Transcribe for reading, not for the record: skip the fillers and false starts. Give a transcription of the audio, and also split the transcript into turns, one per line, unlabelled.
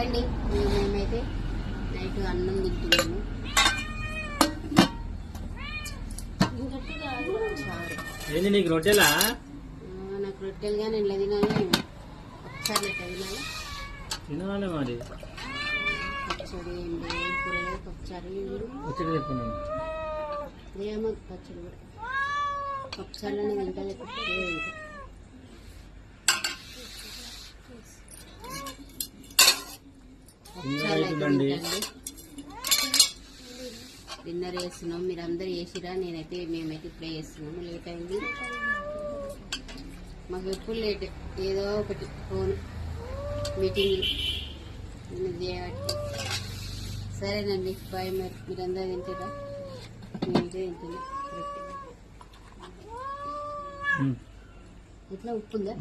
Hi అండి. మేమైతే night అన్నం తింటున్నాము.
ఏంది నీకు రొట్టెలా?
నాకు రొట్టెలుగా నేను ఇలా తినాలి. ఒకసారి ఎట్లా తినాలి?
తినాలి మరి.
పచ్చడి ఏంటి కూరగాయ పచ్చడి
పచ్చడి చెప్పుకున్నాను.
ఏమో పచ్చడి కూడా పచ్చడిలోనే తింటా లేకపోతే తింటా. డిన్నర్ చేస్తున్నాం. మీరు అందరు చేసిరా? మేమైతే ఇప్పుడే చేస్తున్నాము. లేట్ అయింది మాకు, ఎప్పుడు లేట్. ఏదో ఒకటి ఫోన్ మీటింగ్ చేయబట్టి. సరేనండి, బాయ్. మీరందరూ తింటారా? మేమైతే తింటున్నాం. ఇట్లా ఉప్పు ఉందా?